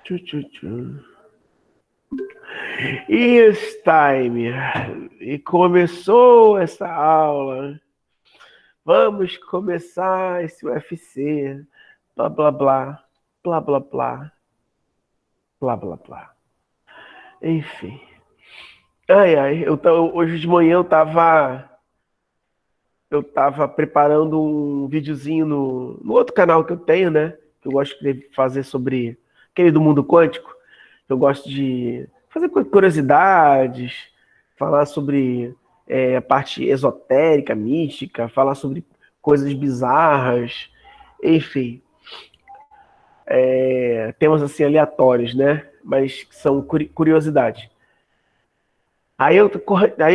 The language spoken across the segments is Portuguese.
Tchu, tchu, tchu. It's time. E começou essa aula. Vamos começar esse UFC. Blá, blá, blá. Blá, blá, blá. Blá, blá, blá. Enfim. Ai, ai. Hoje de manhã eu tava preparando um videozinho no outro canal que eu tenho, né? Que eu gosto de fazer sobre aquele do mundo quântico. Eu gosto de fazer curiosidades, falar sobre a parte esotérica, mística, falar sobre coisas bizarras, enfim, temas assim aleatórios, né? Mas que são curiosidades. Aí eu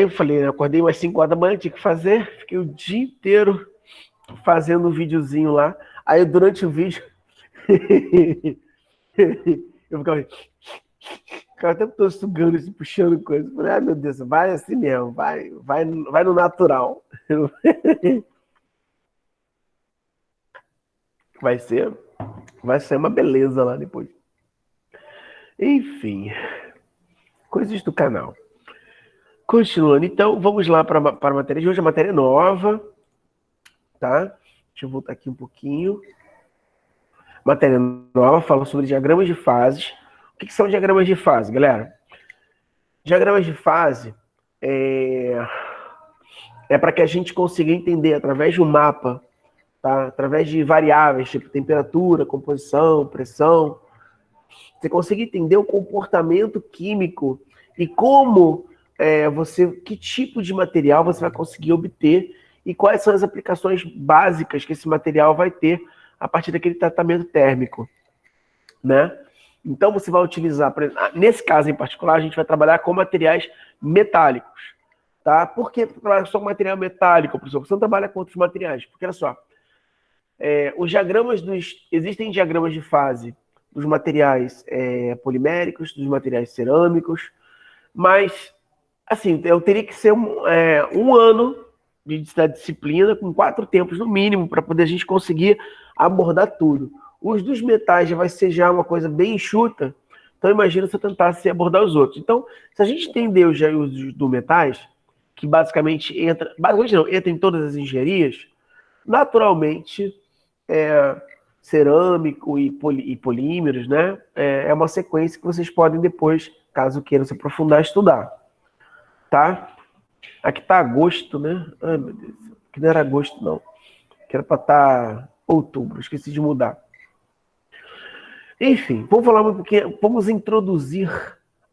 falei, né, acordei umas 5 horas da manhã, tinha que fazer, fiquei o dia inteiro fazendo um videozinho lá. Aí durante o vídeo eu ficava o tempo todo sugando, assim, puxando coisa. Falei, ai meu Deus, vai assim mesmo, vai no natural. Vai ser, vai ser uma beleza lá depois. Enfim, coisas do canal. Continuando, então, vamos lá para a matéria de hoje. A matéria é nova, tá? Deixa eu voltar aqui um pouquinho. Matéria nova fala sobre diagramas de fases. O que são diagramas de fase, galera? Diagramas de fase é para que a gente consiga entender através de um mapa, tá? Através de variáveis, tipo temperatura, composição, pressão, você consiga entender o comportamento químico e como que tipo de material você vai conseguir obter e quais são as aplicações básicas que esse material vai ter a partir daquele tratamento térmico, né? Então você vai utilizar, nesse caso em particular, a gente vai trabalhar com materiais metálicos, tá? Por que trabalhar só com material metálico, professor? Você não trabalha com outros materiais, porque olha só, existem diagramas de fase dos materiais poliméricos, dos materiais cerâmicos, mas assim, eu teria que ser um ano da disciplina, com 4 tempos no mínimo, para poder a gente conseguir abordar tudo. Os dos metais já vai ser já uma coisa bem enxuta, então imagina se eu tentasse abordar os outros. Então, se a gente entender os dos metais, que basicamente entra em todas as engenharias, naturalmente cerâmico e polímeros, né? É uma sequência que vocês podem depois, caso queiram se aprofundar, estudar, tá? Aqui tá agosto, né? Ai, meu Deus. Aqui não era agosto, não. Que era para estar outubro, esqueci de mudar. Enfim, vamos falar um pouquinho, vamos introduzir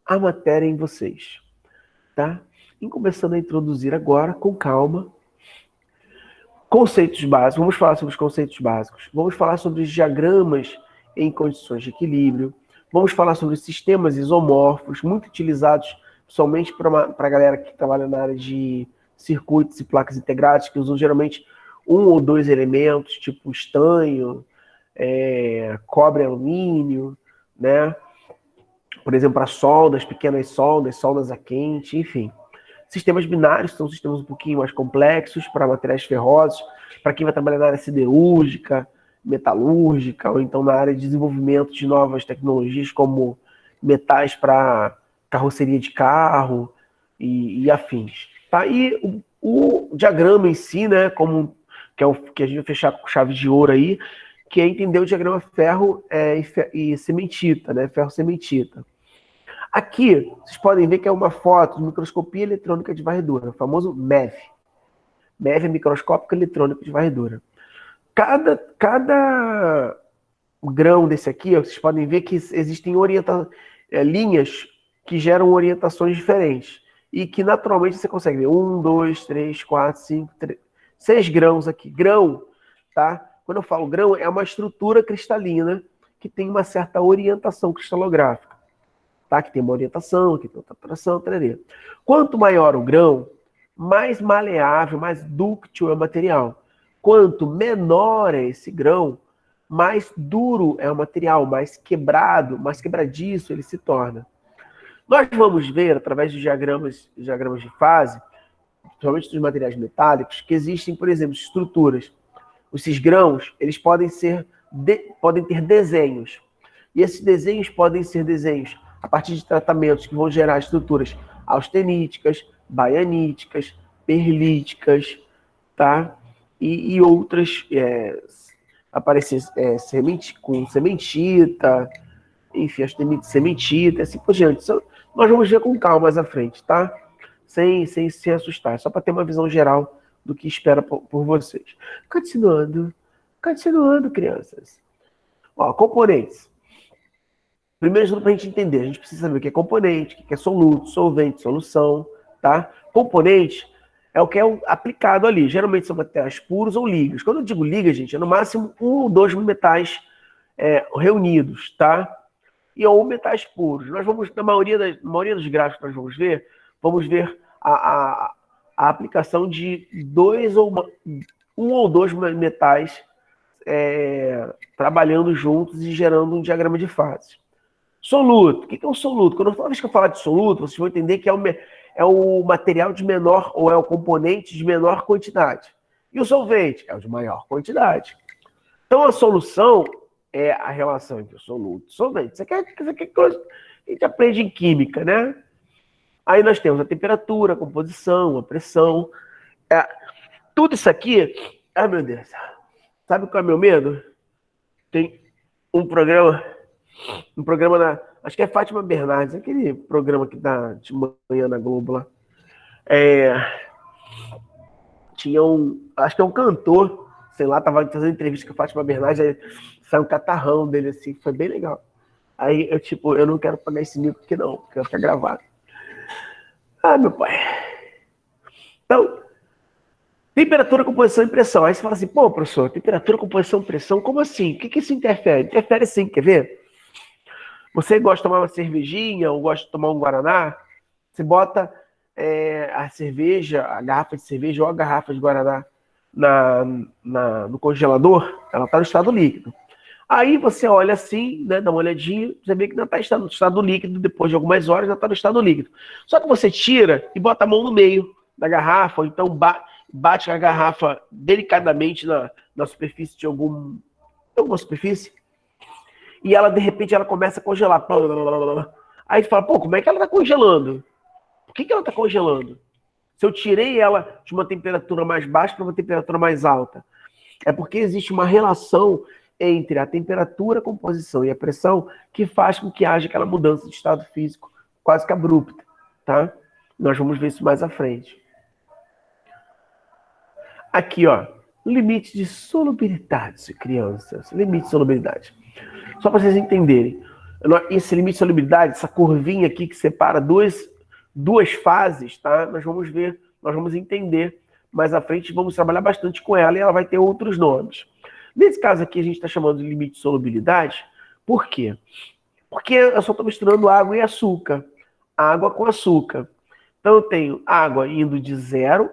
a matéria em vocês, tá? E começando a introduzir agora, com calma, conceitos básicos. Vamos falar sobre os conceitos básicos. Vamos falar sobre os diagramas em condições de equilíbrio. Vamos falar sobre sistemas isomorfos, muito utilizados somente para a galera que trabalha na área de circuitos e placas integradas, que usam geralmente um ou dois elementos, tipo estanho, cobre, alumínio, né? Por exemplo, para soldas, pequenas soldas a quente, enfim. Sistemas binários são sistemas um pouquinho mais complexos para materiais ferrosos, para quem vai trabalhar na área siderúrgica, metalúrgica, ou então na área de desenvolvimento de novas tecnologias como metais para carroceria de carro e afins. Tá? E o diagrama em si, né, que é o que a gente vai fechar com chave de ouro aí, que é entender o diagrama ferro e cementita, né, ferro-cementita. Aqui, vocês podem ver que é uma foto de microscopia eletrônica de varredura, o famoso MEV. MEV é microscópico eletrônico de varredura. Cada grão desse aqui, vocês podem ver que existem linhas que geram orientações diferentes. E que naturalmente você consegue ver 1, 2, 3, 4, 5, 6 grãos aqui. Grão, tá? Quando eu falo grão, é uma estrutura cristalina que tem uma certa orientação cristalográfica. Tá? Que tem uma orientação, que tem outra tração, trarê. Quanto maior o grão, mais maleável, mais dúctil é o material. Quanto menor é esse grão, mais duro é o material, mais quebrado, mais quebradiço ele se torna. Nós vamos ver, através dos diagramas de fase, principalmente dos materiais metálicos, que existem, por exemplo, estruturas. Esses grãos, eles podem ter desenhos. E esses desenhos podem ser desenhos a partir de tratamentos que vão gerar estruturas austeníticas, baianíticas, perlíticas, tá? E outras, aparecer com sementita, enfim, austenite, sementita, assim por diante. Isso nós vamos ver com calma mais à frente, tá? Sem se assustar, só para ter uma visão geral do que espera por vocês. Continuando, crianças. Ó, componentes. Primeiro, para a gente entender, a gente precisa saber o que é componente, o que é soluto, solvente, solução, tá? Componente é o que é aplicado ali. Geralmente são materiais puros ou ligas. Quando eu digo liga, gente, é no máximo um ou dois metais reunidos, tá? E ou metais puros. Nós vamos, na maioria dos gráficos que nós vamos ver a aplicação de um ou dois metais trabalhando juntos e gerando um diagrama de fases. Soluto. O que é um soluto? Toda vez que eu falar de soluto, vocês vão entender que é o material de menor, ou é o componente de menor quantidade. E o solvente é o de maior quantidade. Então, a solução é a relação entre o soluto e o solvente. Isso aqui é coisa que a gente aprende em química, né? Aí nós temos a temperatura, a composição, a pressão. Tudo isso aqui... Ai, meu Deus. Sabe qual é o meu medo? Tem um programa acho que é Fátima Bernardes, aquele programa que dá de manhã na Globo lá. Tinha acho que é um cantor, sei lá, tava fazendo entrevista com a Fátima Bernardes, aí saiu um catarrão dele assim, foi bem legal. Aí eu não quero pagar esse mico aqui não, porque vai ficar gravado. Ah, meu pai. Então, temperatura, composição e pressão. Aí você fala assim, pô, professor, temperatura, composição e pressão, como assim? O que isso interfere? Interfere sim, quer ver? Você gosta de tomar uma cervejinha ou gosta de tomar um guaraná? Você bota a cerveja, a garrafa de cerveja ou a garrafa de guaraná no congelador, ela está no estado líquido. Aí você olha assim, né, dá uma olhadinha, você vê que não está no estado líquido, depois de algumas horas já está no estado líquido. Só que você tira e bota a mão no meio da garrafa, ou então bate a garrafa delicadamente na superfície de alguma superfície, e ela, de repente, ela começa a congelar. Aí você fala, pô, como é que ela está congelando? Por que ela está congelando? Se eu tirei ela de uma temperatura mais baixa para uma temperatura mais alta, é porque existe uma relação entre a temperatura, a composição e a pressão que faz com que haja aquela mudança de estado físico quase que abrupta, tá? Nós vamos ver isso mais à frente. Aqui, ó, limite de solubilidade, crianças. Limite de solubilidade. Só para vocês entenderem, esse limite de solubilidade, essa curvinha aqui que separa duas fases, tá? Nós vamos ver, nós vamos entender mais à frente, vamos trabalhar bastante com ela e ela vai ter outros nomes. Nesse caso aqui, a gente está chamando de limite de solubilidade. Por quê? Porque eu só estou misturando água e açúcar. Água com açúcar. Então, eu tenho água indo de 0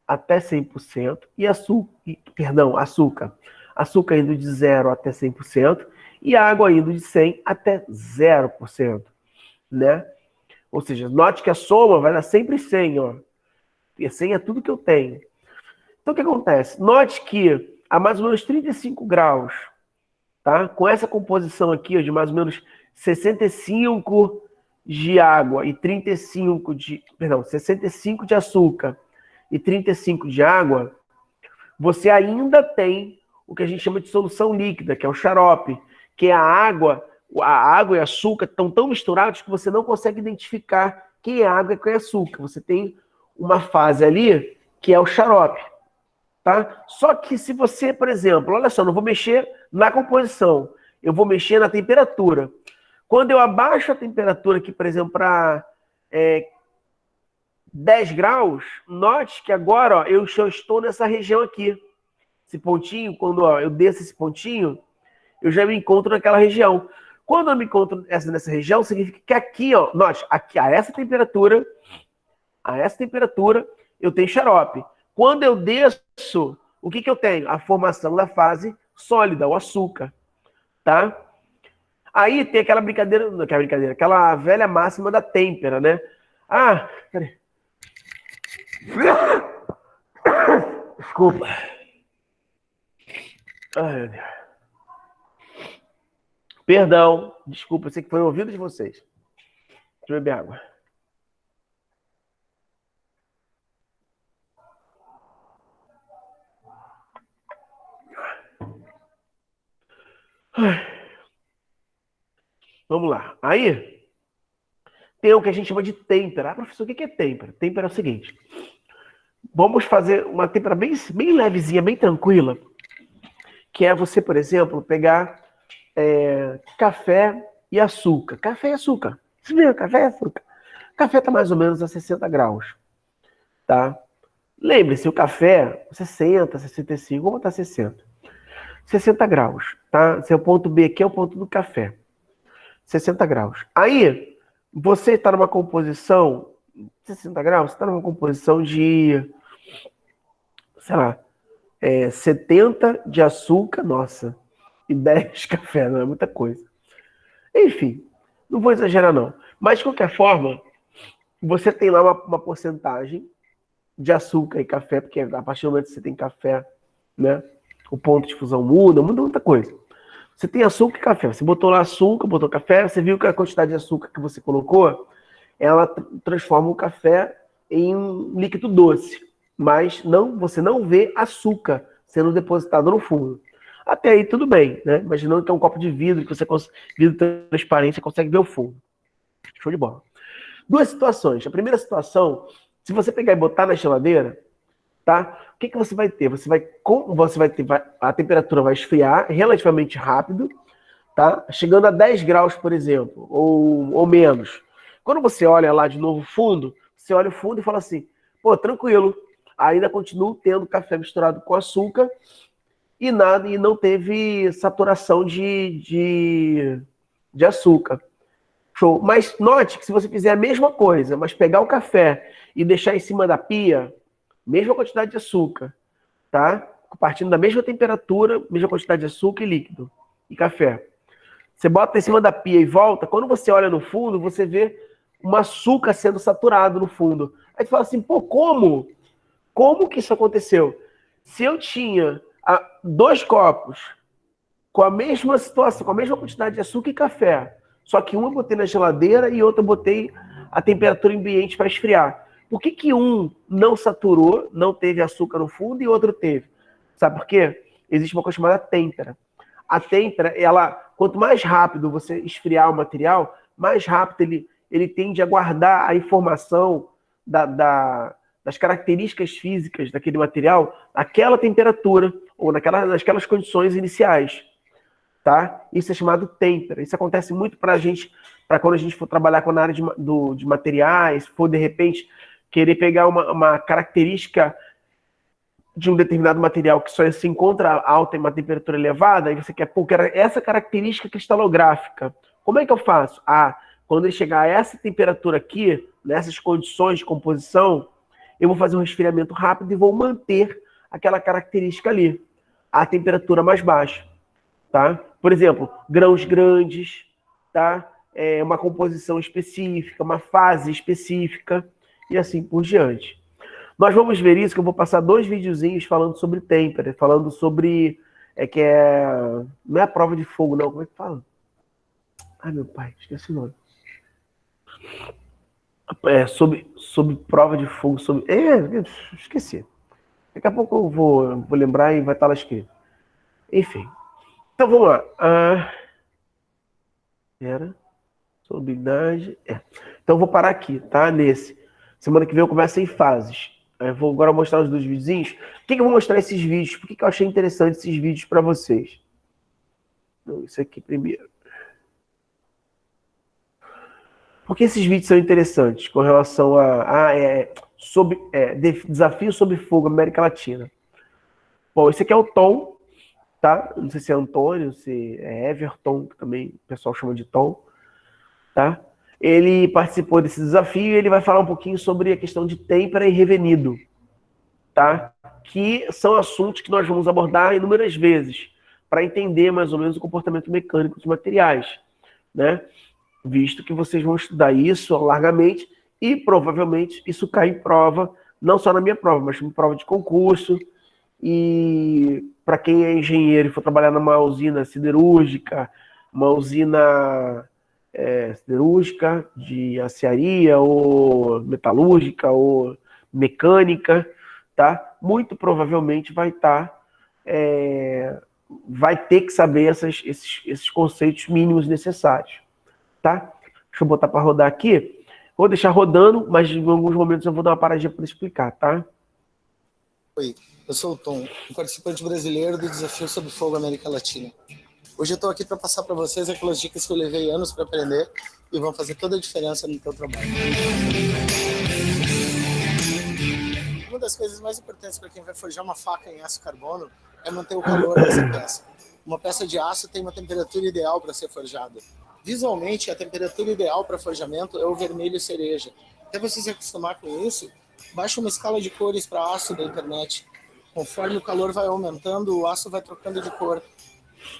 até 100% e açúcar. Açúcar indo de 0 até 100% e água indo de 100 até 0%, né? Ou seja, note que a soma vai dar sempre 100, ó. E 100 é tudo que eu tenho. Então, o que acontece? Note que a mais ou menos 35 graus, tá? Com essa composição aqui, ó, de mais ou menos 65 de água e 65 de açúcar e 35 de água, você ainda tem o que a gente chama de solução líquida, que é o xarope, que é a água e açúcar estão tão misturados que você não consegue identificar quem é água e quem é açúcar. Você tem uma fase ali que é o xarope, tá? Só que se você, por exemplo, olha só, não vou mexer na composição, eu vou mexer na temperatura. Quando eu abaixo a temperatura aqui, por exemplo, para 10 graus, note que agora ó, eu estou nessa região aqui. Esse pontinho, quando ó, eu desço esse pontinho, eu já me encontro naquela região. Quando eu me encontro nessa região, significa que aqui, ó, note, aqui a essa temperatura, eu tenho xarope. Quando eu desço, o que eu tenho? A formação da fase sólida, o açúcar, tá? Aí tem aquela aquela velha máxima da têmpera, né? Ah, peraí. Desculpa. Ai, meu Deus. Perdão, desculpa, eu sei que foi o ouvido de vocês. Deixa eu beber água. Vamos lá. Aí, tem o que a gente chama de têmpera. Ah, professor, o que é têmpera? Têmpera é o seguinte. Vamos fazer uma têmpera bem levezinha, bem tranquila, que é você, por exemplo, pegar café e açúcar. Café e açúcar. Você viu? Café e açúcar. O café está mais ou menos a 60 graus. Tá? Lembre-se, o café, 60, 65, vou botar 60. 60 graus, tá? Esse é o ponto B aqui, é o ponto do café. 60 graus. Aí, você está numa composição, 60 graus, você está numa composição de, sei lá, 70 de açúcar, nossa, e 10 de café, não é muita coisa. Enfim, não vou exagerar não. Mas, de qualquer forma, você tem lá uma porcentagem de açúcar e café, porque a partir do momento que você tem café, né, o ponto de fusão muda muita coisa. Você tem açúcar e café, você botou lá açúcar, botou café, você viu que a quantidade de açúcar que você colocou, ela transforma o café em um líquido doce, mas você não vê açúcar sendo depositado no fundo. Até aí tudo bem, né? Imaginando que é um copo de vidro, que vidro transparente, você consegue ver o fundo. Show de bola. Duas situações. A primeira situação, se você pegar e botar na geladeira, tá? O que você vai ter? A temperatura vai esfriar relativamente rápido, tá? Chegando a 10 graus, por exemplo, ou menos. Quando você olha lá de novo o fundo, você olha o fundo e fala assim, pô, tranquilo, ainda continuo tendo café misturado com açúcar e não teve saturação de açúcar. Show. Mas note que se você fizer a mesma coisa, mas pegar o café e deixar em cima da pia, mesma quantidade de açúcar, tá? Partindo da mesma temperatura, mesma quantidade de açúcar e líquido e café. Você bota em cima da pia e volta, quando você olha no fundo, você vê um açúcar sendo saturado no fundo. Aí você fala assim, pô, como? Como que isso aconteceu? Se eu tinha 2 copos com a mesma situação, com a mesma quantidade de açúcar e café, só que um eu botei na geladeira e outro eu botei a temperatura ambiente para esfriar. Por que um não saturou, não teve açúcar no fundo e outro teve? Sabe por quê? Existe uma coisa chamada têmpera. A têmpera, quanto mais rápido você esfriar o material, mais rápido ele tende a guardar a informação das características físicas daquele material naquela temperatura ou naquelas condições iniciais. Tá? Isso é chamado têmpera. Isso acontece muito para quando a gente for trabalhar na área de materiais, for de repente querer pegar uma característica de um determinado material que só se encontra alta em uma temperatura elevada, e você quer, essa característica cristalográfica. Como é que eu faço? Quando ele chegar a essa temperatura aqui, nessas condições de composição, eu vou fazer um resfriamento rápido e vou manter aquela característica ali, a temperatura mais baixa. Tá? Por exemplo, grãos grandes, tá? Uma composição específica, uma fase específica e assim por diante. Nós vamos ver isso, que eu vou passar 2 videozinhos falando sobre têmpera, falando sobre não é a prova de fogo, não, como é que fala? Ai, meu pai, esqueci o nome. Sobre prova de fogo, esqueci. Daqui a pouco eu vou lembrar e vai estar lá escrito. Enfim. Então vamos lá. Solubilidade. Então eu vou parar aqui, tá? Semana que vem eu começo em fases. Eu vou agora mostrar os 2 videozinhos. Por que eu vou mostrar esses vídeos? Por que eu achei interessante esses vídeos para vocês? Então, isso aqui primeiro. Por que esses vídeos são interessantes com relação desafio sob fogo América Latina? Bom, esse aqui é o Tom, tá? Não sei se é Antônio, se é Everton, que também o pessoal chama de Tom, tá? Ele participou desse desafio e ele vai falar um pouquinho sobre a questão de têmpera e revenido, tá? Que são assuntos que nós vamos abordar inúmeras vezes para entender mais ou menos o comportamento mecânico dos materiais, né? Visto que vocês vão estudar isso largamente e provavelmente isso cai em prova, não só na minha prova, mas em prova de concurso. E para quem é engenheiro e for trabalhar numa usina siderúrgica, uma usina siderúrgica, de aciaria, ou metalúrgica, ou mecânica, tá? Muito provavelmente vai ter que saber esses conceitos mínimos necessários, tá? Deixa eu botar para rodar aqui. Vou deixar rodando, mas em alguns momentos eu vou dar uma paradinha para explicar, tá? Oi, eu sou o Tom, um participante brasileiro do Desafio Sob Fogo América Latina. Hoje eu estou aqui para passar para vocês aquelas dicas que eu levei anos para aprender e vão fazer toda a diferença no teu trabalho. Uma das coisas mais importantes para quem vai forjar uma faca em aço carbono é manter o calor dessa peça. Uma peça de aço tem uma temperatura ideal para ser forjada. Visualmente, a temperatura ideal para forjamento é o vermelho cereja. Até você se acostumar com isso, baixa uma escala de cores para aço da internet. Conforme o calor vai aumentando, o aço vai trocando de cor.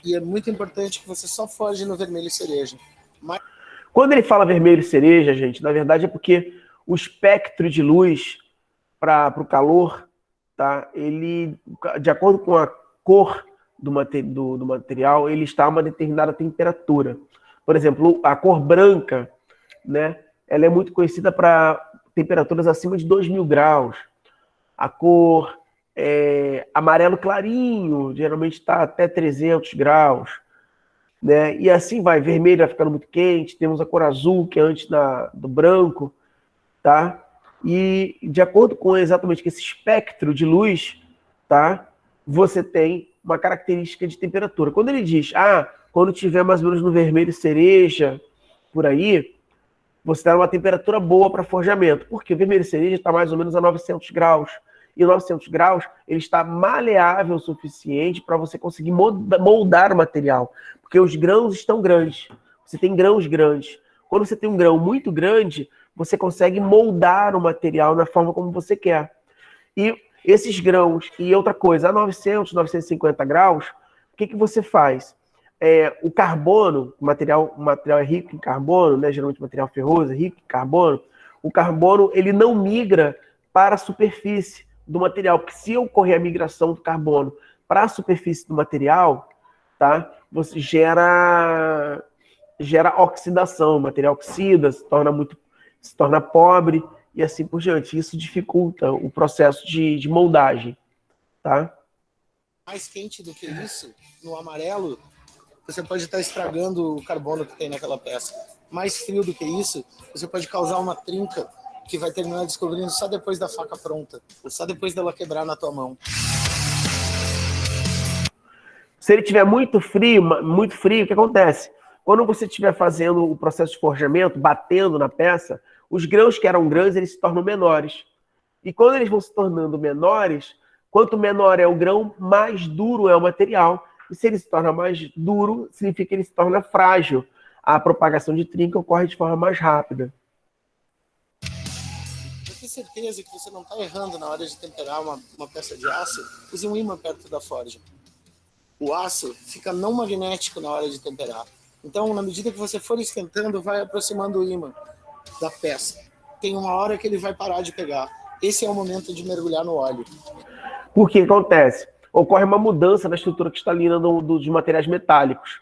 E é muito importante que você só forje no vermelho cereja. Quando ele fala vermelho cereja, gente, na verdade é porque o espectro de luz para o calor, tá? Ele, de acordo com a cor do material, ele está a uma determinada temperatura. Por exemplo, a cor branca, né? Ela é muito conhecida para temperaturas acima de 2.000 graus. A cor amarelo clarinho, geralmente está até 300 graus. Né? E assim vai, vermelho vai ficando muito quente, temos a cor azul, que é antes do branco, tá? E de acordo com exatamente esse espectro de luz, tá? Você tem uma característica de temperatura. Quando ele diz, quando tiver mais ou menos no vermelho cereja, por aí, você está numa temperatura boa para forjamento, porque o vermelho cereja está mais ou menos a 900 graus. E 900 graus, ele está maleável o suficiente para você conseguir moldar o material, porque os grãos estão grandes. Você tem grãos grandes. Quando você tem um grão muito grande, você consegue moldar o material na forma como você quer. E esses grãos, e outra coisa, a 900, 950 graus, o que você faz? O carbono, o material é rico em carbono, né? Geralmente material ferroso é rico em carbono. O carbono, ele não migra para a superfície do material, porque se ocorrer a migração do carbono para a superfície do material, tá? Você gera oxidação, o material oxida, se torna pobre e assim por diante. Isso dificulta o processo de moldagem, tá? Mais quente do que isso, no amarelo, você pode estar estragando o carbono que tem naquela peça. Mais frio do que isso, você pode causar uma trinca que vai terminar descobrindo só depois da faca pronta, ou só depois dela quebrar na tua mão. Se ele tiver muito frio, o que acontece? Quando você estiver fazendo o processo de forjamento, batendo na peça, os grãos que eram grandes, eles se tornam menores. E quando eles vão se tornando menores, quanto menor é o grão, mais duro é o material. E se ele se torna mais duro, significa que ele se torna frágil. A propagação de trinca ocorre de forma mais rápida. Para ter certeza que você não está errando na hora de temperar uma peça de aço, use um ímã perto da forja. O aço fica não magnético na hora de temperar. Então, na medida que você for esquentando, vai aproximando o ímã da peça. Tem uma hora que ele vai parar de pegar. Esse é o momento de mergulhar no óleo. Por que acontece? Ocorre uma mudança na estrutura cristalina dos materiais metálicos.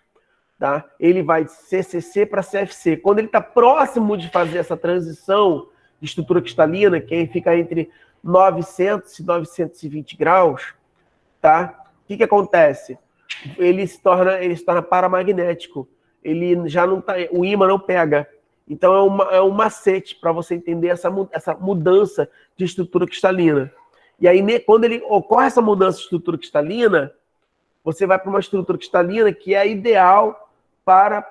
Tá? Ele vai de CCC para CFC. Quando ele está próximo de fazer essa transição de estrutura cristalina, que aí fica entre 900 e 920 graus, tá? O que acontece? Ele se torna paramagnético. Ele já não tá, o ímã não pega. Então é um macete para você entender essa mudança de estrutura cristalina. E aí, quando ocorre essa mudança de estrutura cristalina, você vai para uma estrutura cristalina que é ideal para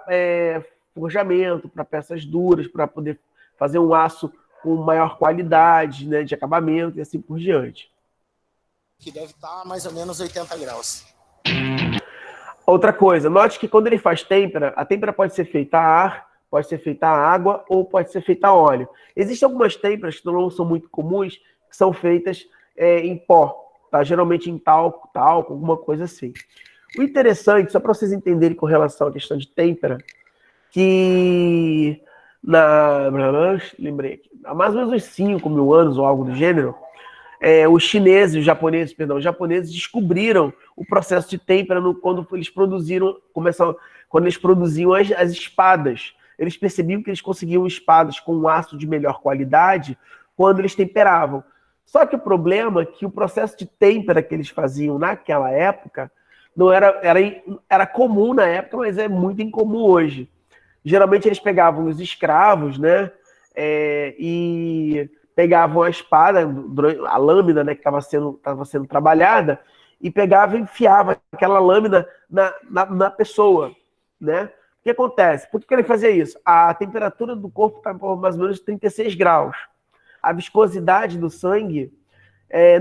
forjamento, para peças duras, para poder fazer um aço com maior qualidade, né, de acabamento e assim por diante. Que deve estar mais ou menos 80 graus. Outra coisa, note que quando ele faz têmpera, a têmpera pode ser feita a ar, pode ser feita a água ou pode ser feita a óleo. Existem algumas têmperas que não são muito comuns, que são feitas em pó, tá? Geralmente em talco, alguma coisa assim. O interessante, só para vocês entenderem com relação à questão de têmpera, que lembrei aqui, há mais ou menos uns 5.000 anos ou algo do gênero, os japoneses descobriram o processo de têmpera quando eles quando eles produziam as espadas. Eles percebiam que eles conseguiam espadas com um aço de melhor qualidade quando eles temperavam. Só que o problema é que o processo de têmpera que eles faziam naquela época não era comum na época, mas é muito incomum hoje. Geralmente eles pegavam os escravos, né? E pegavam a espada, a lâmina, né, que estava sendo trabalhada, e pegavam e enfiavam aquela lâmina na pessoa, né? O que acontece? Por que ele fazia isso? A temperatura do corpo está por mais ou menos 36 graus. A viscosidade do sangue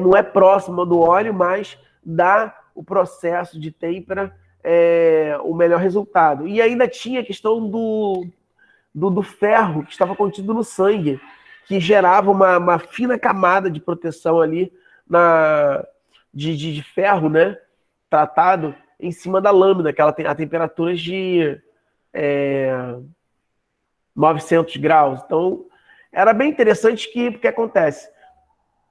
não é próxima do óleo, mas dá o processo de têmpera o melhor resultado. E ainda tinha a questão do ferro que estava contido no sangue, que gerava uma fina camada de proteção ali de ferro, né? Tratado em cima da lâmina, que ela tem a temperaturas de 900 graus. Então, era bem interessante o que acontece.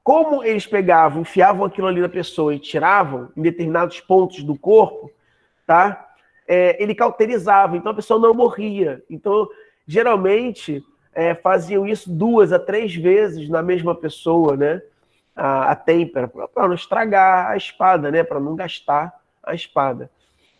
Como eles pegavam, enfiavam aquilo ali na pessoa e tiravam em determinados pontos do corpo, tá? Ele cauterizava, então a pessoa não morria. Então, geralmente, faziam isso 2 a 3 vezes na mesma pessoa, né? A têmpera, para não estragar a espada, né? Para não gastar a espada.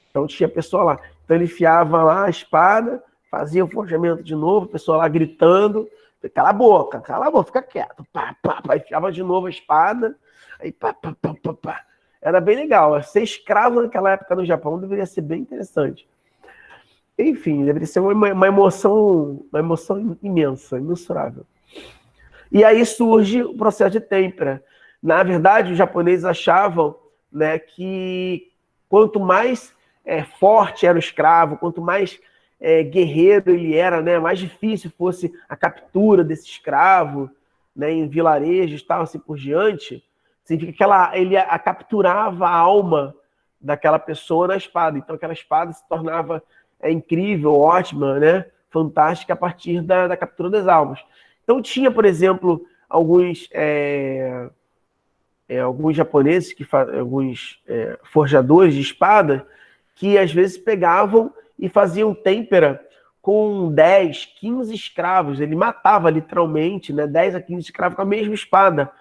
Então tinha a pessoa lá. Então ele enfiava lá a espada, fazia o forjamento de novo, a pessoa lá gritando, cala a boca, fica quieto. Pá, pá, pá, enfiava de novo a espada, aí pá, pá, pá, pá, pá. Era bem legal. Ser escravo naquela época no Japão deveria ser bem interessante. Enfim, deveria ser uma emoção imensa, imensurável. E aí surge o processo de têmpera. Na verdade, os japoneses achavam, né, que quanto mais forte era o escravo, quanto mais guerreiro ele era, né, mais difícil fosse a captura desse escravo, né, em vilarejos e tal, assim por diante, significa que ele capturava a alma daquela pessoa na espada. Então aquela espada se tornava incrível, ótima, né, fantástica a partir da captura das almas. Então tinha, por exemplo, alguns japoneses, alguns forjadores de espada, que às vezes pegavam e faziam têmpera com 10, 15 escravos. Ele matava literalmente, né, 10 a 15 escravos com a mesma espada.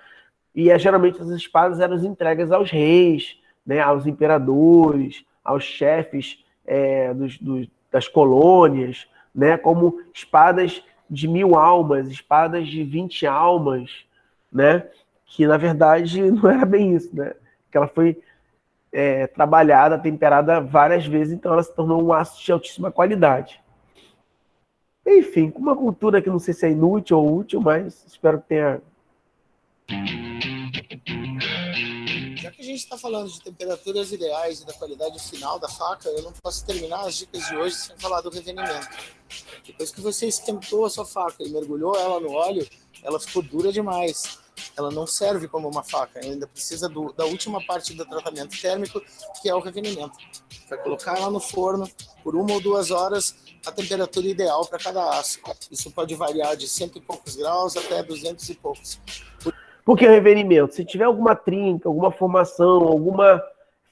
E geralmente as espadas eram entregues aos reis, né, aos imperadores, aos chefes das colônias, né, como espadas de 1000 almas, espadas de 20 almas, né? Que na verdade não era bem isso, né? Que ela foi trabalhada, temperada várias vezes, então ela se tornou um aço de altíssima qualidade. Enfim, com uma cultura que não sei se é inútil ou útil, mas espero que tenha. Já que a gente está falando de temperaturas ideais e da qualidade final da faca, eu não posso terminar as dicas de hoje sem falar do revenimento. Depois que você esquentou a sua faca e mergulhou ela no óleo, ela ficou dura demais. Ela não serve como uma faca, ainda precisa da última parte do tratamento térmico, que é o revenimento. Vai colocar ela no forno por 1 ou 2 horas, a temperatura ideal para cada aço. Isso pode variar de 100 e poucos graus até 200 e poucos. Por que o revenimento? Se tiver alguma trinca, alguma formação, alguma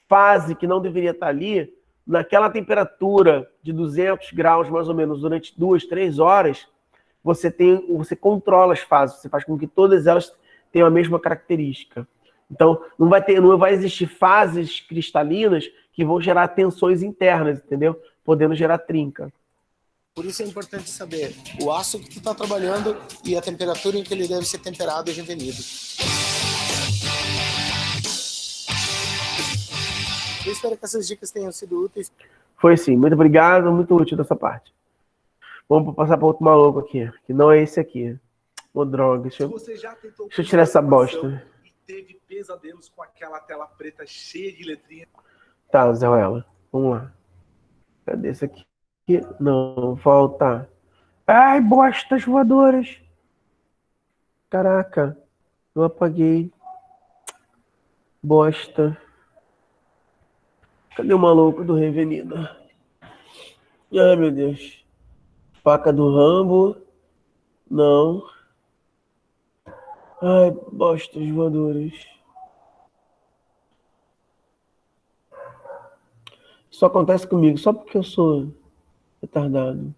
fase que não deveria estar ali, naquela temperatura de 200 graus, mais ou menos, durante 2, 3 horas, você controla as fases, você faz com que todas elas tenham a mesma característica. Então, não vai existir fases cristalinas que vão gerar tensões internas, entendeu? Podendo gerar trinca. Por isso é importante saber o aço que tu está trabalhando e a temperatura em que ele deve ser temperado e revenido. Eu espero que essas dicas tenham sido úteis. Foi sim, muito obrigado, muito útil dessa parte. Vamos passar para outro maluco aqui, que não é esse aqui. Ô, droga, deixa eu tirar essa bosta. E teve pesadelos com aquela tela preta cheia de letrinhas. Tá, Zé Ruela, vamos lá. Cadê esse aqui? Não, volta. Ai, bostas voadoras. Caraca, eu apaguei. Bosta. Cadê o maluco do Revenido? Ai, meu Deus. Faca do Rambo. Não. Ai, bostas voadoras. Isso acontece comigo só porque eu sou Retardado.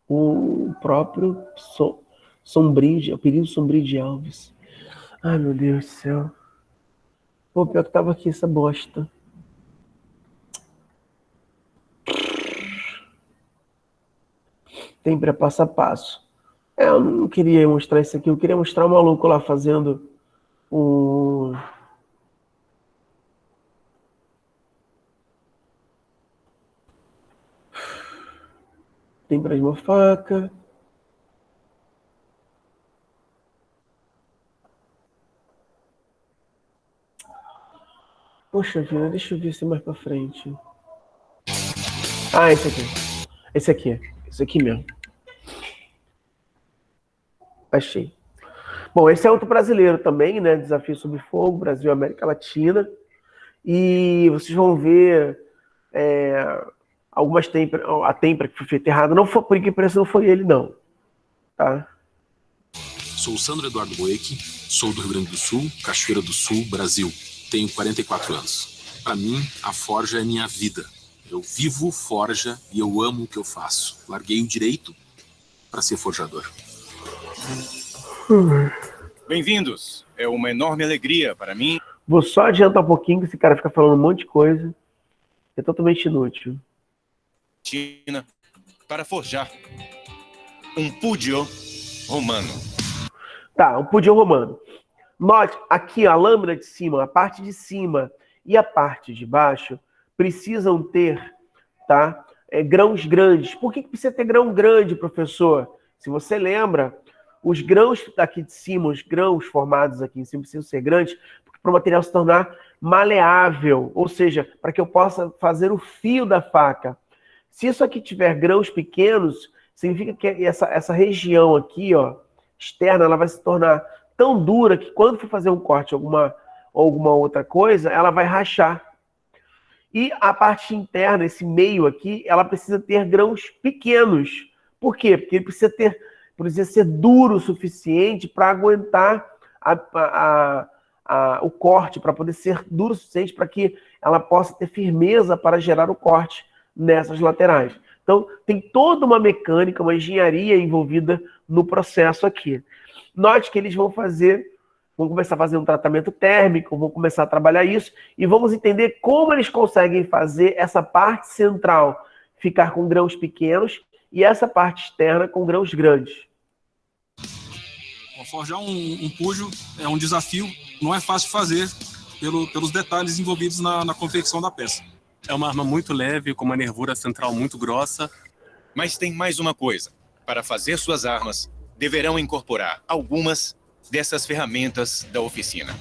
O próprio Sombrio, o período Sombrio de Alves. Ai, meu Deus do céu. Pô, pior que tava aqui essa bosta. Tem para passo a passo. Eu não queria mostrar isso aqui, eu queria mostrar o maluco lá fazendo o... Tem para uma faca. Poxa vida, deixa eu ver se mais pra frente. Ah, esse aqui. Esse aqui. Esse aqui mesmo. Achei. Bom, esse é outro brasileiro também, né? Desafio sob fogo, Brasil e América Latina. E vocês vão ver algumas têmperas. A têmpera que foi feita errada. Não foi, por que parece, não foi ele, não. Tá? Sou Sandro Eduardo Boeck, sou do Rio Grande do Sul, Cachoeira do Sul, Brasil. Tenho 44 anos. Para mim, a forja é minha vida. Eu vivo forja e eu amo o que eu faço. Larguei o direito para ser forjador. Bem-vindos. É uma enorme alegria para mim. Vou só adiantar um pouquinho, que esse cara fica falando um monte de coisa. É totalmente inútil. China, para forjar um púdio romano. Tá, um pudim romano. Note, aqui a lâmina de cima, a parte de cima e a parte de baixo precisam ter, tá, grãos grandes. Por que precisa ter grão grande, professor? Se você lembra, os grãos daqui de cima, os grãos formados aqui em cima precisam ser grandes para o material se tornar maleável, ou seja, para que eu possa fazer o fio da faca. Se isso aqui tiver grãos pequenos, significa que essa região aqui, ó, externa, ela vai se tornar tão dura que quando for fazer um corte alguma outra coisa, ela vai rachar. E a parte interna, esse meio aqui, ela precisa ter grãos pequenos. Por quê? Porque ele precisa ser duro o suficiente para aguentar o corte, para poder ser duro o suficiente para que ela possa ter firmeza para gerar o corte nessas laterais. Então, tem toda uma mecânica, uma engenharia envolvida no processo aqui. Note que eles vão começar a fazer um tratamento térmico, vão começar a trabalhar isso, e vamos entender como eles conseguem fazer essa parte central ficar com grãos pequenos e essa parte externa com grãos grandes. Forjar um pujo é um desafio, não é fácil de fazer pelos detalhes envolvidos na confecção da peça. É uma arma muito leve, com uma nervura central muito grossa. Mas tem mais uma coisa. Para fazer suas armas, deverão incorporar algumas dessas ferramentas da oficina.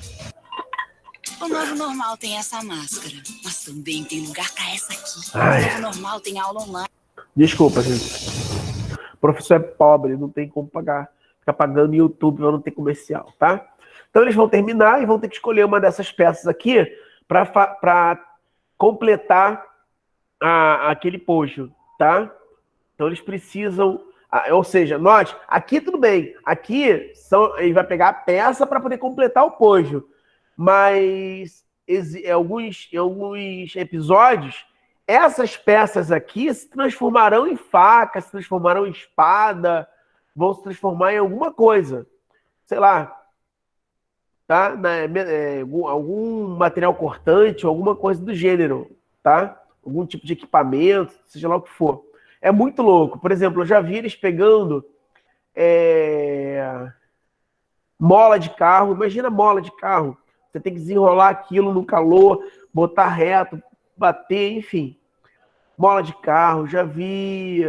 O novo normal tem essa máscara, mas também tem lugar para essa aqui. Ai. O novo normal tem aula online. Desculpa, gente. O professor é pobre, não tem como pagar. Ficar pagando no YouTube para não ter comercial, tá? Então eles vão terminar e vão ter que escolher uma dessas peças aqui para completar aquele pojo, tá? Então eles precisam... Ou seja, note, aqui tudo bem. Aqui ele vai pegar a peça para poder completar o pojo. Mas em alguns episódios, essas peças aqui se transformarão em faca, se transformarão em espada, vão se transformar em alguma coisa. Sei lá, tá? Algum material cortante, alguma coisa do gênero, tá? Algum tipo de equipamento, seja lá o que for. É muito louco. Por exemplo, eu já vi eles pegando mola de carro. Imagina mola de carro. Você tem que desenrolar aquilo no calor, botar reto, bater, enfim. Mola de carro. Já vi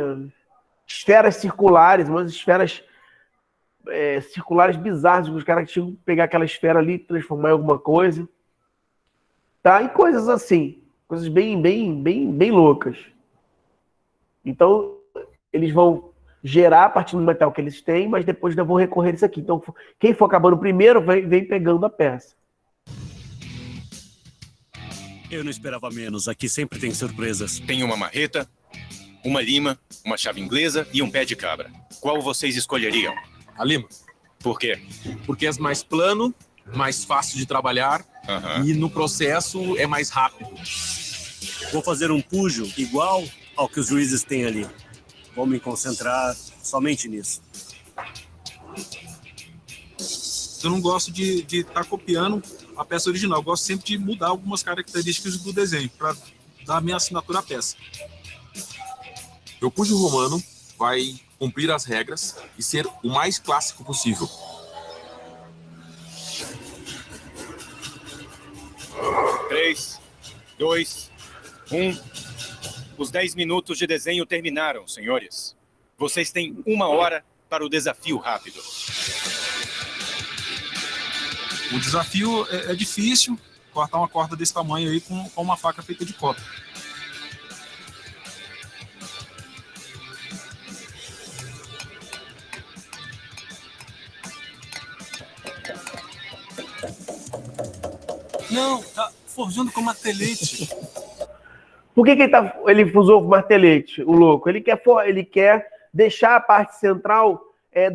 esferas circulares, umas esferas circulares bizarras. Os caras tinham que pegar aquela esfera ali e transformar em alguma coisa. Tá? E coisas assim. Coisas bem, bem, bem, bem loucas. Então, eles vão gerar a partir do metal que eles têm, mas depois ainda vão recorrer isso aqui. Então, quem for acabando primeiro, vem pegando a peça. Eu não esperava menos. Aqui sempre tem surpresas. Tem uma marreta, uma lima, uma chave inglesa e um pé de cabra. Qual vocês escolheriam? A lima. Por quê? Porque é mais plano, mais fácil de trabalhar e no processo é mais rápido. Vou fazer um pujo igual ao que os juízes têm ali. Vou me concentrar somente nisso. Eu não gosto de estar copiando a peça original. Eu gosto sempre de mudar algumas características do desenho para dar a minha assinatura à peça. Meu Pujo Romano vai cumprir as regras e ser o mais clássico possível. Três, 2, 1. Os 10 minutos de desenho terminaram, senhores. Vocês têm 1 hora para o desafio rápido. O desafio é difícil, cortar uma corda desse tamanho aí com uma faca feita de copa. Não, tá forjando com martelete. Por que ele usou o martelete, o louco? Ele quer deixar a parte central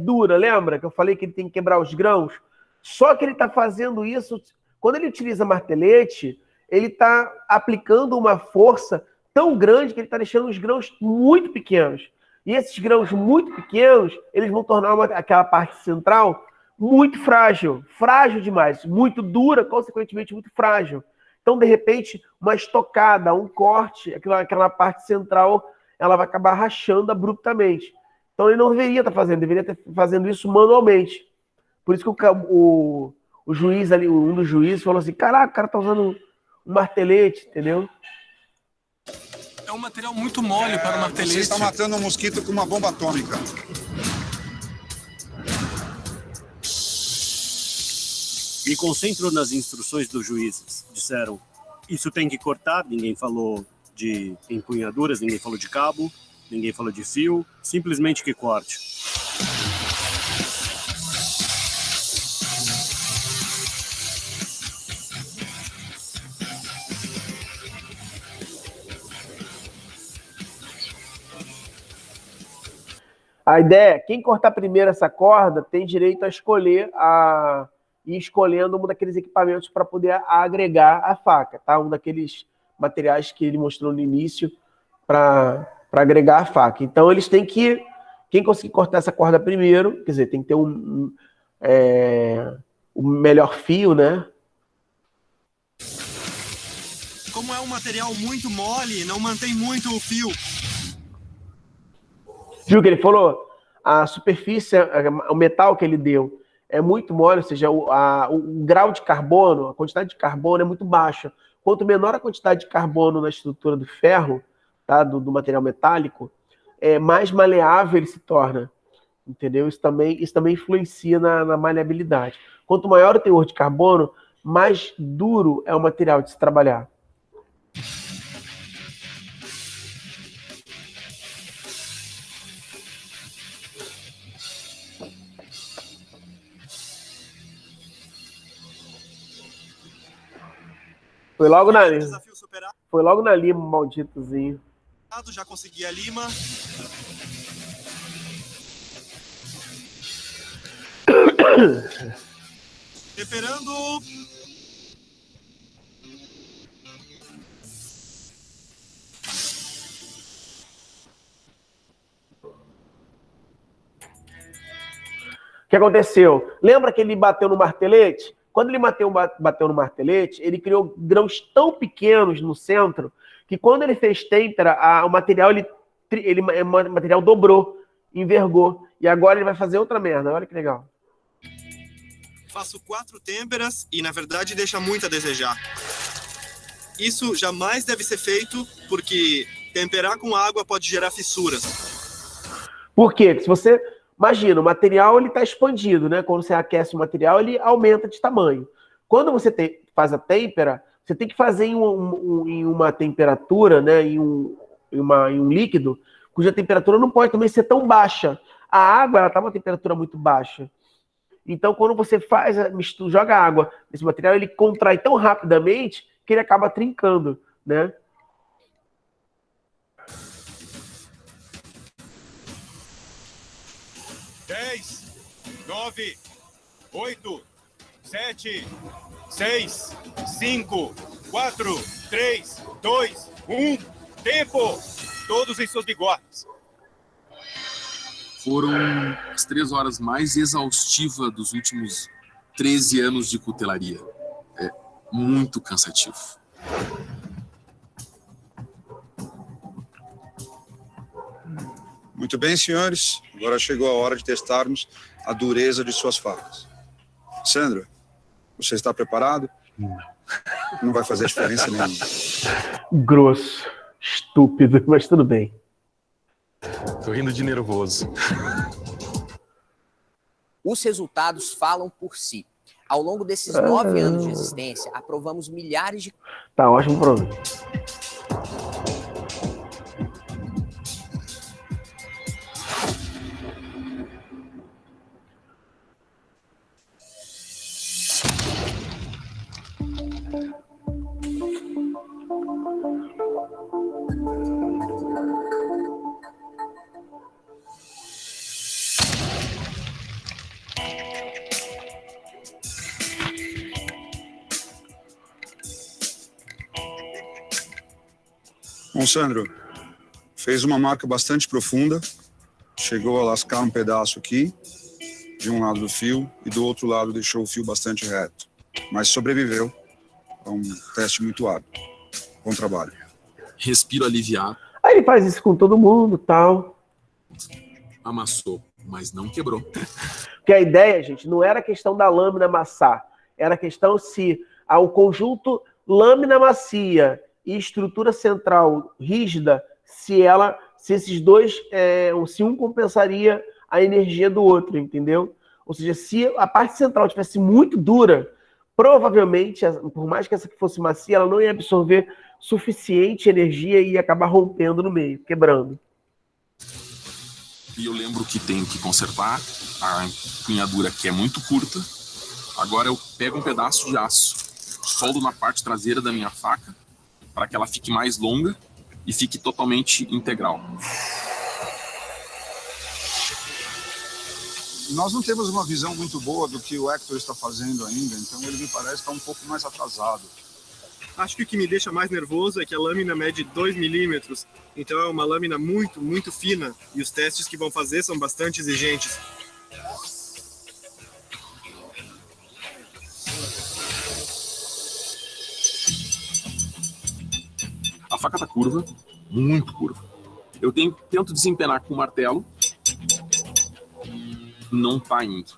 dura, lembra? Que eu falei que ele tem que quebrar os grãos? Só que ele está fazendo isso... Quando ele utiliza martelete, ele está aplicando uma força tão grande que ele está deixando os grãos muito pequenos. E esses grãos muito pequenos, eles vão tornar aquela parte central muito frágil. Frágil demais. Muito dura, consequentemente muito frágil. Então, de repente, uma estocada, um corte, aquela parte central, ela vai acabar rachando abruptamente. Então, ele não deveria estar fazendo, deveria estar fazendo isso manualmente. Por isso que o juiz ali, um dos juízes, falou assim, caraca, o cara tá usando um martelete, entendeu? É um material muito mole para o martelete. Você está matando um mosquito com uma bomba atômica. Me concentro nas instruções dos juízes. Disseram, isso tem que cortar, ninguém falou de empunhaduras, ninguém falou de cabo, ninguém falou de fio, simplesmente que corte. A ideia é, quem cortar primeiro essa corda tem direito a escolher ir escolhendo um daqueles equipamentos para poder agregar a faca, tá? Um daqueles materiais que ele mostrou no início para agregar a faca. Então, eles têm que... Quem conseguir cortar essa corda primeiro, quer dizer, tem que ter o melhor fio, né? Como é um material muito mole, não mantém muito o fio. Viu o que ele falou? A superfície, o metal que ele deu é muito mole, ou seja, o grau de carbono, a quantidade de carbono é muito baixa. Quanto menor a quantidade de carbono na estrutura do ferro, tá, do material metálico, mais maleável ele se torna. Entendeu? Isso também influencia na maleabilidade. Quanto maior o teor de carbono, mais duro é o material de se trabalhar. Foi logo na lima, malditozinho. Já consegui a lima. Temperando. O que aconteceu? Lembra que ele bateu no martelete? Quando ele bateu no martelete, ele criou grãos tão pequenos no centro que quando ele fez têmpera, o material o material dobrou, envergou. E agora ele vai fazer outra merda. Olha que legal. Faço 4 têmperas e, na verdade, deixa muito a desejar. Isso jamais deve ser feito porque temperar com água pode gerar fissuras. Por quê? Se você... Imagina, o material está expandido, né? Quando você aquece o material, ele aumenta de tamanho. Quando você faz a têmpera, você tem que fazer em uma temperatura, né? Em um líquido, cuja temperatura não pode também ser tão baixa. A água está uma temperatura muito baixa. Então, quando você joga água nesse material, ele contrai tão rapidamente que ele acaba trincando, né? Dez, 9, 8, 7, 6, 5, 4, 3, 2, 1. Tempo! todos em suas bigornas. Foram as 3 horas mais exaustivas dos últimos 13 anos de cutelaria. É muito cansativo. Muito bem, senhores. Agora chegou a hora de testarmos a dureza de suas facas. Sandro, você está preparado? Não vai fazer diferença nenhuma. Grosso, estúpido, mas tudo bem. Tô rindo de nervoso. Os resultados falam por si. Ao longo desses 9 anos de existência, aprovamos milhares de... Tá ótimo pra mim. Bom, Sandro, fez uma marca bastante profunda, chegou a lascar um pedaço aqui, de um lado do fio, e do outro lado deixou o fio bastante reto. Mas sobreviveu. É um teste muito árduo. Bom trabalho. Respiro aliviado. Aí ele faz isso com todo mundo, tal. Amassou, mas não quebrou. Porque a ideia, gente, não era a questão da lâmina amassar. Era a questão se o conjunto lâmina macia e estrutura central rígida, se esses dois, se um compensaria a energia do outro, entendeu? Ou seja, se a parte central tivesse muito dura, provavelmente, por mais que essa que fosse macia, ela não ia absorver suficiente energia e ia acabar rompendo no meio, quebrando. E eu lembro que tenho que consertar a empunhadura, que é muito curta. Agora eu pego um pedaço de aço, soldo na parte traseira da minha faca, para que ela fique mais longa e fique totalmente integral. Nós não temos uma visão muito boa do que o Hector está fazendo ainda, então ele me parece estar um pouco mais atrasado. Acho que o que me deixa mais nervoso é que a lâmina mede 2 milímetros, então é uma lâmina muito, muito fina, e os testes que vão fazer são bastante exigentes. A faca tá curva, muito curva. Eu tento desempenar com o martelo, não tá indo,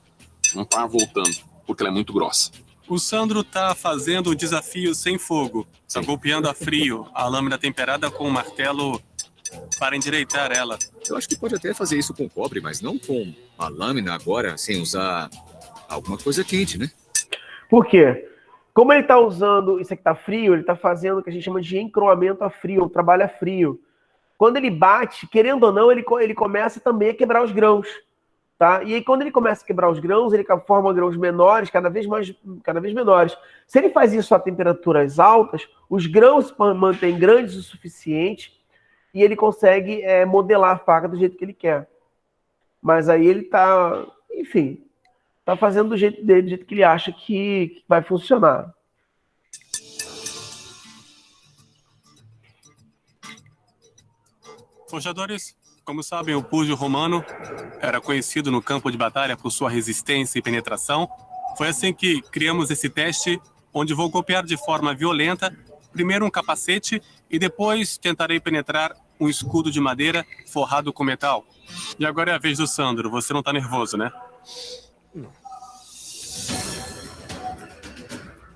não tá voltando, porque ela é muito grossa. O Sandro tá fazendo o desafio sem fogo, tá golpeando a frio a lâmina temperada com o martelo para endireitar ela. Eu acho que pode até fazer isso com cobre, mas não com a lâmina agora, sem usar alguma coisa quente, né? Por quê? Como ele está usando isso aqui tá frio, ele está fazendo o que a gente chama de encroamento a frio, trabalho a frio. Quando ele bate, querendo ou não, ele começa também a quebrar os grãos. Tá? E aí, quando ele começa a quebrar os grãos, ele forma grãos menores, cada vez menores. Se ele faz isso a temperaturas altas, os grãos se mantêm grandes o suficiente e ele consegue modelar a faca do jeito que ele quer. Mas aí ele está, enfim, está fazendo do jeito dele, do jeito que ele acha que vai funcionar. Forjadores, como sabem, o púgil romano era conhecido no campo de batalha por sua resistência e penetração. Foi assim que criamos esse teste, onde vou golpear de forma violenta, primeiro um capacete e depois tentarei penetrar um escudo de madeira forrado com metal. E agora é a vez do Sandro. Você não tá nervoso, né? Não.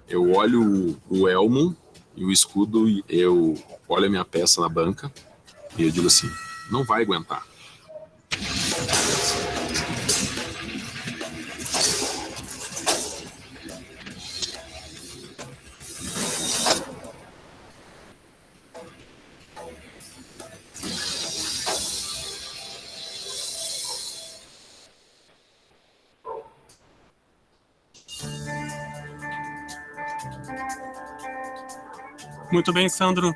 Eu olho o elmo e o escudo e eu olho a minha peça na banca e eu digo assim, não vai aguentar. Muito bem, Sandro.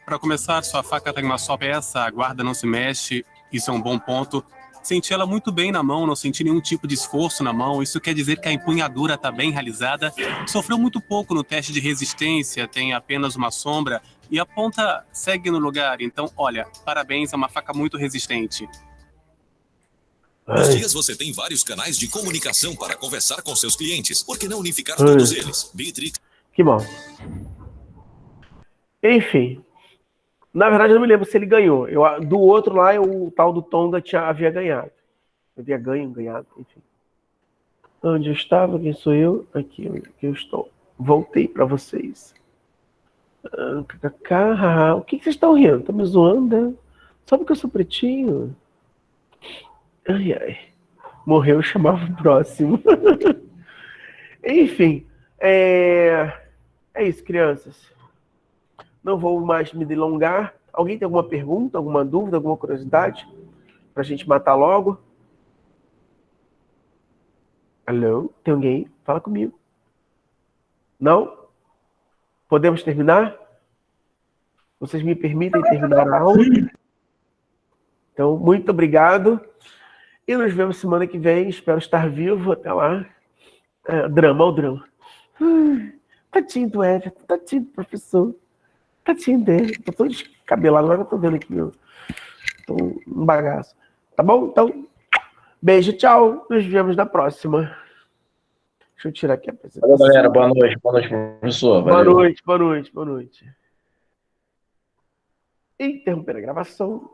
Para começar, sua faca tem uma só peça, a guarda não se mexe, isso é um bom ponto. Senti ela muito bem na mão, não senti nenhum tipo de esforço na mão, isso quer dizer que a empunhadura está bem realizada. Sofreu muito pouco no teste de resistência, tem apenas uma sombra, e a ponta segue no lugar. Então, olha, parabéns, é uma faca muito resistente. Nos dias você tem vários canais de comunicação para conversar com seus clientes. Por que não unificar todos eles? Bitrix. Que bom. Enfim. Na verdade, eu não me lembro se ele ganhou. Do outro lá, o tal do Tonga havia ganhado. Havia ganhado, enfim. Onde eu estava? Quem sou eu? Aqui eu estou. Voltei para vocês. O que vocês estão rindo? Estão me zoando? Só porque eu sou pretinho? Ai, ai. Morreu, chamava o próximo. Enfim. É isso, crianças. Não vou mais me delongar. Alguém tem alguma pergunta, alguma dúvida, alguma curiosidade? Pra gente matar logo? Alô? Tem alguém? Fala comigo. Não? Podemos terminar? Vocês me permitem terminar a aula? Então, muito obrigado. E nos vemos semana que vem. Espero estar vivo até lá. Drama, o drama. Tadinho do Everton, tadinho do professor. Tadinho dele. Tô todo descabelado, agora eu tô vendo aqui. Tô um bagaço. Tá bom? Então, beijo, tchau. Nos vemos na próxima. Deixa eu tirar aqui a apresentação. Valeu, galera. Boa noite, professor. Valeu. Boa noite. Interromper a gravação.